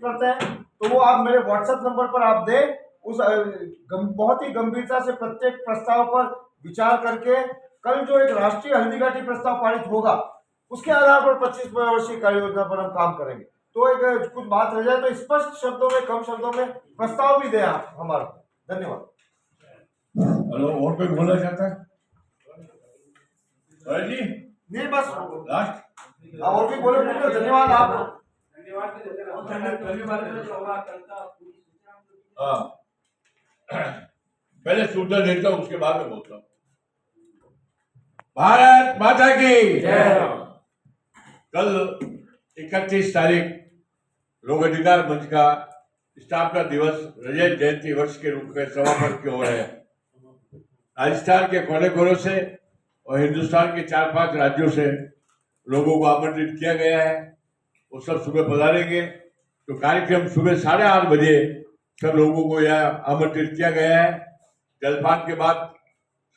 करते हैं तो वो आप मेरे व्हाट्सएप नंबर पर आप दें। उस बहुत ही गंभीरता से प्रत्येक प्रस्ताव पर विचार करके कल जो एक राष्ट्रीय हल्दी घाटी प्रस्ताव पारित होगा उसके आधार पर 25 वर्षीय कार्य योजना पर हम काम करेंगे। तो एक कुछ बात रह जाए तो स्पष्ट शब्दों में, कम शब्दों में प्रस्ताव भी दें आप हमारा। धन्यवाद। हेलो, और कोई बोलना चाहता है? जी नहीं, बस लास्ट और भी बोले। धन्यवाद आप। हाँ, पहले सूचना देता हूँ, उसके बाद में बोलता हूँ। भारत माता की जय। कल 31 तारीख लोक अधिकार मंच का स्थापना दिवस रजत जयंती वर्ष के रूप में समापन की ओर है। राजस्थान के कोने कोने से और हिंदुस्तान के 4-5 राज्यों से लोगों को आमंत्रित किया गया है। वो सब सुबह पधारेंगे। तो कार्यक्रम सुबह 8:30 बजे सब लोगों को यहाँ आमंत्रित किया गया है। जलपान के बाद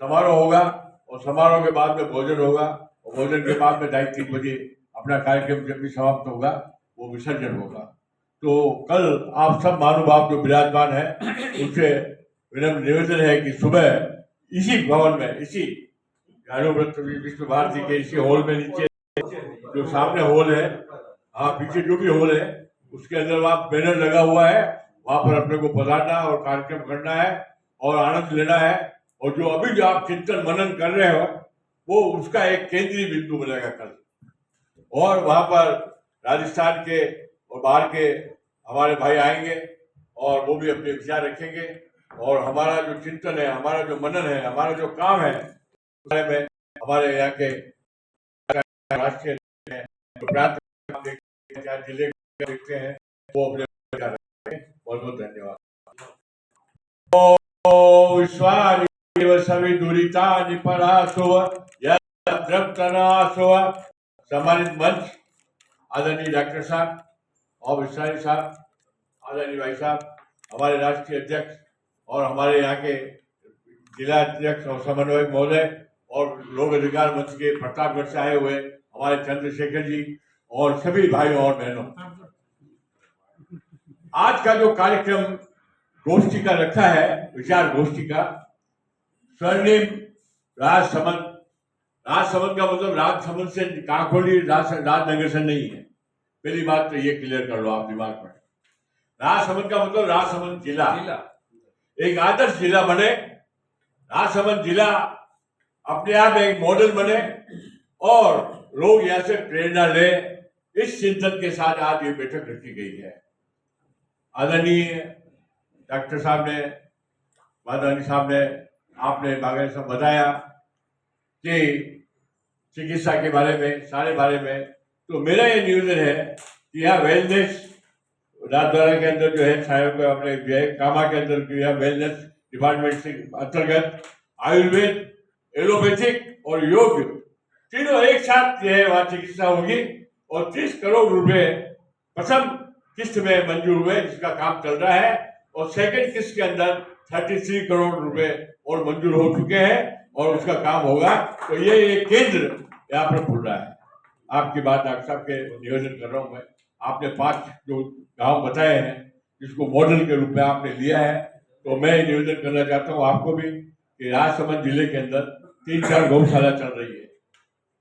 समारोह होगा और समारोह के बाद में भोजन होगा और भोजन के बाद में 2:30-3 बजे अपना कार्यक्रम जब भी समाप्त होगा वो विसर्जन होगा। तो कल आप सब महानुभाव जो विराजमान है उनसे विनम्र निवेदन है कि सुबह इसी भवन में, इसी ज्ञानोव्रत विश्व भारती के इसी हॉल में, नीचे जो सामने हॉल है, हाँ पीछे जो भी हॉल है उसके अंदर वहाँ बैनर लगा हुआ है, वहां पर अपने को पधारना और कार्यक्रम करना है और आनंद लेना है। और जो अभी जो आप चिंतन मनन कर रहे हो वो उसका एक केंद्रीय बिंदु बनेगा कल। और वहां पर राजस्थान के और बाहर के हमारे भाई आएंगे और वो भी अपने विचार रखेंगे और हमारा जो चिंतन है, हमारा जो मनन है, हमारा जो काम है उस बारे में हमारे यहाँ के राष्ट्रीय जिले देखते हैं वो अपने विचार रखेंगे। बहुत बहुत धन्यवाद। विश्वानि सविदुरिता निपरासो यद्रप्तनासो। सम्मानित मंच आदरणीय डॉक्टर साहब और विश्वानी साहब, आदरणीय भाई साहब, हमारे राष्ट्रीय अध्यक्ष और हमारे यहाँ के जिला अध्यक्ष और समन्वयक महोदय और लोक अधिकार मंच के प्रतापगढ़ से आए हुए हमारे चंद्रशेखर जी और सभी भाइयों और बहनों, आज का जो कार्यक्रम गोष्ठी का रखा है, विचार गोष्ठी का, स्वर्णिम राजसमंद। राजसमंद का मतलब राजसमंद से काकोली राजनगर से नहीं है। पहली बात तो ये क्लियर कर लो आप दिमाग में। राजसमंद का मतलब राजसमंद जिला एक आदर्श जिला बने, राजसमंद जिला अपने आप एक मॉडल बने और लोग यहाँ से प्रेरणा ले। इस चिंतन के साथ आज ये बैठक रखी गई है। आदरणीय डॉक्टर साहब ने, माधवानी साहब ने, आपने बागेश्वर साहब बताया कि चिकित्सा के बारे में, सारे बारे में। तो मेरा ये निवेदन है कि यहाँ वेलनेस राजद्वारा के अंदर जो है साहब अपने जो है कामा के अंदर जो है वेलनेस डिपार्टमेंट से अंतर्गत आयुर्वेद, एलोपैथिक और योग तीनों एक साथ जो है वहाँ चिकित्सा होगी और 30 करोड़ रुपए प्रथम किस्त में मंजूर हुए जिसका काम चल रहा है और सेकंड किस्त के अंदर 33 करोड़ रुपए और मंजूर हो चुके हैं और उसका काम होगा। तो ये एक केंद्र यहाँ पर खुल रहा है। आपकी बात डॉक्टर साहब के निवेदन कर रहा हूँ मैं। आपने 5 जो गांव बताए हैं जिसको मॉडल के रूप में आपने लिया है, तो मैं निवेदन करना चाहता हूँ आपको भी कि राजसमंद जिले के अंदर 3-4 गौशाला चल रही है,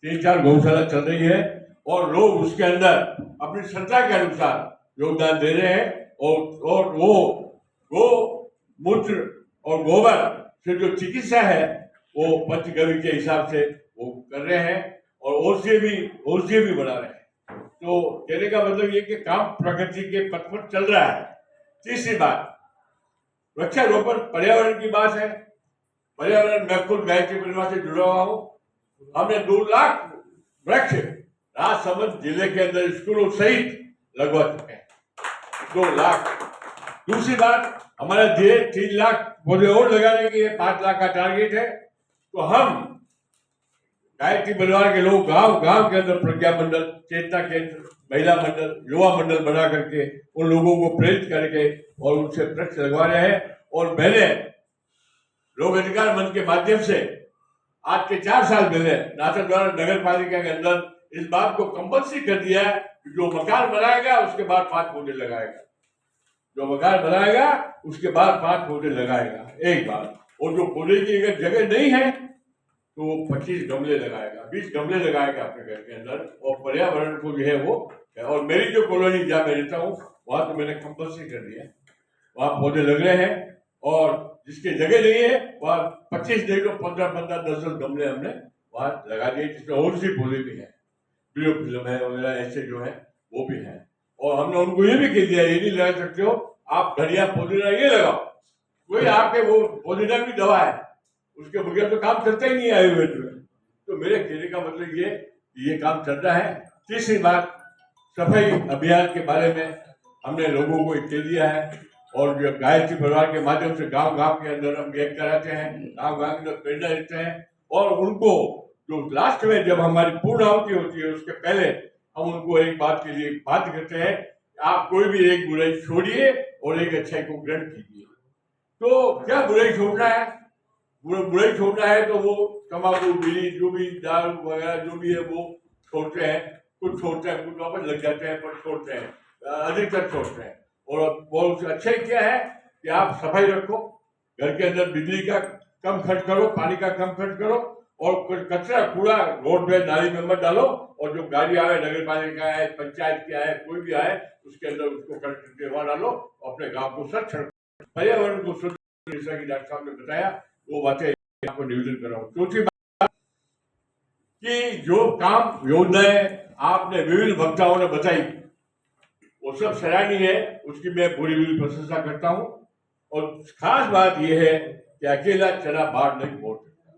3-4 गौशाला चल रही है और लोग उसके अंदर अपनी श्रद्धा के अनुसार योगदान दे रहे हैं और वो गो मूत्र और गोबर से जो चिकित्सा है वो पंचगव्य के हिसाब से वो कर रहे हैं और औषधि भी बना रहे हैं। तो कहने का मतलब ये कि काम प्रगति के पथ पर चल रहा है। तीसरी बात, वृक्षारोपण पर्यावरण की बात है। पर्यावरण मैं खुद गायत्री परिवार से जुड़ा हुआ हूँ। हमने 2 लाख वृक्ष राजसमंद जिले के अंदर स्कूलों सहित लगवा चुके हैं, 2 लाख। दूसरी बात, हमारा ध्येय 3 लाख पौधे और लगाने की है, 5 लाख का टारगेट है। तो हम गायत्री परिवार के लोग गांव गांव के अंदर प्रज्ञा मंडल, चेतना केंद्र, महिला मंडल, युवा मंडल बना करके उन लोगों को प्रेरित करके और उनसे वृक्ष लगवा रहे हैं। और मैंने लोक अधिकार मंच के माध्यम से आज के 4 साल पहले नाथद्वारा नगर पालिका के अंदर इस बात को कंपल्सरी कर दिया है कि जो मकान बनाएगा उसके बाद 5 पौधे लगाएगा। जो मकान बनाएगा उसके बाद 5 पौधे लगाएगा एक बार, और जो पौधे की अगर जगह नहीं है तो वो 25 गमले लगाएगा, 20 गमले लगाएगा अपने घर के अंदर, और पर्यावरण को जो है वो। और मेरी जो कॉलोनी जहाँ मैं रहता हूँ वहाँ तो मैंने कंपल्सरी कर दिया, वहाँ पौधे लग रहे हैं, और जिसकी जगह नहीं है वहाँ 25 नहीं तो 15-15, 10-10 गमले हमने वहाँ लगा दिए, जिसमें और सी पौधे भी हैं, ब्लू फिल्म है वगैरह ऐसे जो है वो भी है। और हमने उनको ये भी कह दिया, ये नहीं लगा सकते हो आप धनिया पुदीना ये लगाओ, कोई आपके वो पुदीना भी दवा है, उसके बगैर तो काम चलता ही नहीं है आयुर्वेद में। तो मेरे कहने का मतलब ये काम चल रहा है। तीसरी बात, सफाई अभियान के बारे में हमने लोगों को कह दिया है, और जो गायत्री परिवार के माध्यम से गांव-गांव के अंदर हम गेट कराते हैं, गांव-गांव के अंदर प्रेरणा देते हैं, और उनको जो लास्ट में जब हमारी पूर्णाहुति होती है उसके पहले हम उनको एक बात के लिए बात करते हैं, आप कोई भी एक बुराई छोड़िए और एक अच्छाई को ग्रहण कीजिए। तो क्या बुराई छोड़ना है? बुराई छोड़ना है तो वो तंबाकू, बीड़ी, जो भी दारू वगैरह जो भी है वो छोड़ते हैं, कुछ छोड़ते हैं, कुछ वापस लग जाते हैं, पर छोड़ते हैं, अधिकतर छोड़ते हैं। और बहुत अच्छाई क्या है कि आप सफाई रखो, घर के अंदर बिजली का कम खर्च करो, पानी का कम खर्च करो, और कचरा कूड़ा रोड पे नाली में मत डालो, और जो गाड़ी आए, नगर पालिका है, पंचायत की आए, कोई भी आए, उसके अंदर उसको कचरे वहाँ डालो, अपने गाँव को स्वच्छ रखो, पर्यावरण को स्वच्छ, जैसा कि डॉक्टर साहब ने बताया वो बातें आपको निवेदन कर रहा हूँ। चौथी बात कि जो काम योजनाएं आपने विभिन्न वक्ताओं ने बताई वो सब सराहनीय है, उसकी मैं पूरी प्रशंसा करता हूँ। और खास बात यह है कि अकेला चना बाढ़ नहीं मोड़ सकता,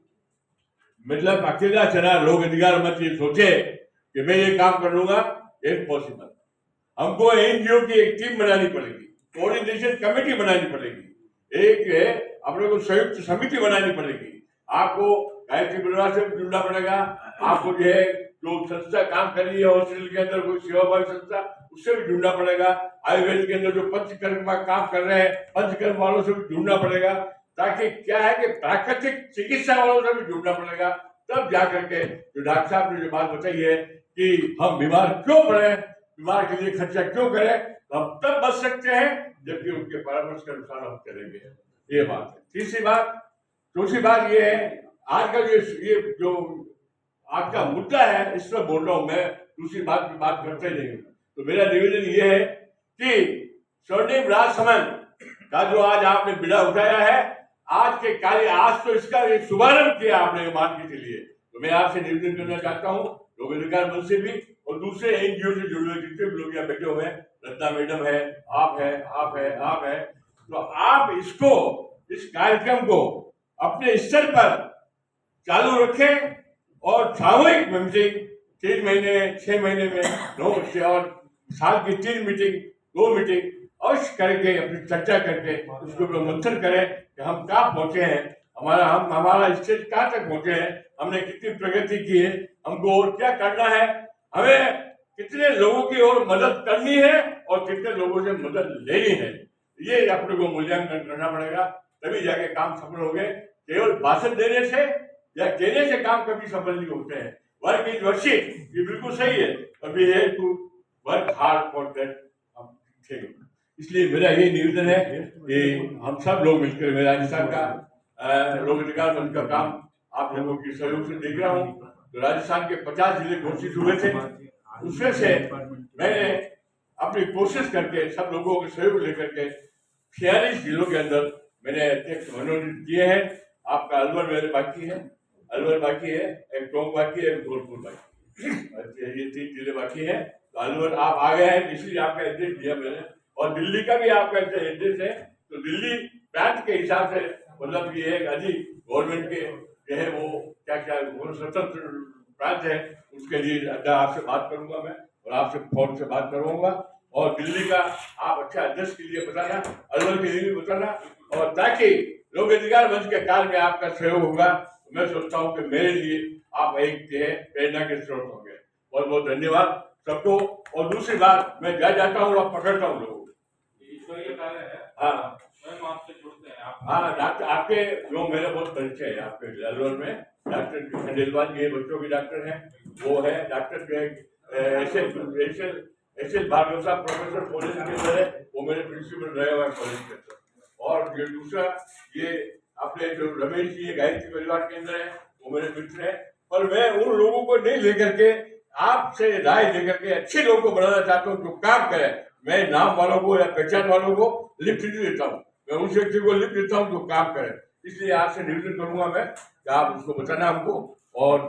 मतलब अकेला चना लोग अधिकार मत ये सोचे कि मैं ये काम कर लूंगा, इम्पॉसिबल। हमको एनजीओ की एक टीम बनानी पड़ेगी, कोऑर्डिनेशन कमेटी बनानी पड़ेगी, एक अपने को संयुक्त समिति बनानी पड़ेगी, आपको गायत्री परिवार से भी जुड़ना पड़ेगा, आपको जो है जो संस्था काम कर रही है हॉस्पिटल के अंदर कोई सेवाभावी संस्था उससे भी जुड़ना पड़ेगा, आयुर्वेद के अंदर जो पंचकर्म का काम कर रहे हैं पंचकर्म वालों से भी जुड़ना पड़ेगा, ताकि क्या है कि प्राकृतिक चिकित्सा वालों से भी जुड़ना पड़ेगा। तब जाकर के जो डॉक्टर साहब ने जो बात बताई है कि हम बीमार क्यों पड़े, बीमार के लिए खर्चा क्यों करें, हम तब बच सकते हैं जबकि उनके परामर्श के अनुसार हम करेंगे, ये बात है। तीसरी बात, चौथी बात ये है, आज का ये जो आज का मुद्दा है इस पर बोल रहा हूं मैं, दूसरी बात की बात करते नहीं हूं। तो मेरा निवेदन ये है कि स्वर्णिम राजसमंद का जो आज आपने बिड़ा उठाया है, आज के कार्य, आज तो इसका एक शुभारंभ किया आपने मान के लिए, तो मैं आपसे निवेदन करना चाहता हूँ लोक अधिकार मंच से भी और दूसरे एनजीओ से जुड़े हुए जितने भी लोग यहाँ बैठे हुए हैं, रत्ना मैडम है, आप है, तो आप इसको, इस कार्यक्रम को अपने स्तर पर चालू रखें, और सामूहिक मीटिंग 3 महीने 6 महीने में 9 से, और साल की 3 मीटिंग 2 मीटिंग अवश्य करके अपनी चर्चा करके उसके ऊपर मंथन करें कि हम कहाँ पहुंचे हैं, हमारा स्टेज कहाँ तक पहुंचे हैं, हमने कितनी प्रगति की है, हमको और क्या करना है, हमें कितने लोगों की और मदद करनी है और कितने लोगों से मदद लेनी है, ये अपने को मूल्यांकन करना पड़ेगा, तभी जाके काम सफल हो गए। केवल भाषण देने से या कहने से काम कभी सफल नहीं होते हैं। वर्क इज वर्शिप, ये बिल्कुल सही है, और we have to work hard for that. इसलिए मेरा ये निवेदन है कि हम सब लोग मिलकर, मैं राजस्थान का लोक अधिकार मंच का काम आप लोगों के सहयोग से देख रहा हूँ, तो राजस्थान के 50 जिले घोषित हुए थे, उसमें से मैंने अपनी कोशिश करके सब लोगों के सहयोग लेकर के 46 जिलों के अंदर मैंने अध्यक्ष मनोनीत किए हैं। आपका अलवर मेरे बाकी है, एक टोंक बाकी है, एक धौलपुर बाकी है, ये 3 जिले बाकी है। तो अलवर आप आ गए हैं इसलिए आपका एड्रेस दिया मैंने, और दिल्ली का भी आपका एड्रेस है, तो दिल्ली प्रांत के हिसाब से मतलब ये है अधिक गवर्नमेंट के जो है वो क्या स्वतंत्र प्रांत है, उसके लिए आपसे बात करूंगा मैं, और आपसे फोन से बात करूंगा, और दिल्ली का आप अच्छा एड्रेस के लिए बताना, अलवर के लिए भी बताना, और ताकि लोक अधिकार मंच के कार्य में आपका सहयोग होगा, तो मैं सोचता हूँ कि मेरे लिए आप एक जो है प्रेरणा के स्रोत होंगे। बहुत बहुत धन्यवाद सबको। और दूसरी बात, मैं जाता हूँ और पकड़ता हूँ लोगों को, ईश्वरीय कार्य है, हाँ स्वयं आपसे जुड़ते हैं आप। हाँ, डॉक्टर आपके जो मेरा बहुत परिचय है आपके अलवर में, डॉक्टर खंडेलवाल जी बच्चों के डॉक्टर हैं, वो है डॉक्टर जो है एस एल भार्गव साहब प्रोफेसर कॉलेज के अंदर है, वो मेरे म्यूनिसिपल रहे हुए कॉलेज के अंदर। और ये दूसरा, ये अपने जो रमेश जी गायत्री परिवार के अंदर है, वो मेरे मित्र हैं, पर मैं उन लोगों को नहीं लेकर के, आपसे राय लेकर के अच्छे लोगों को बनाना चाहता हूँ जो काम करे। मैं नाम वालों को या पहचान वालों को लिफ्ट नहीं देता हूँ, मैं उस व्यक्ति को लिफ्ट देता हूँ जो काम करे। इसलिए आपसे निवेदन करूंगा मैं कि आप उसको बताना हमको। और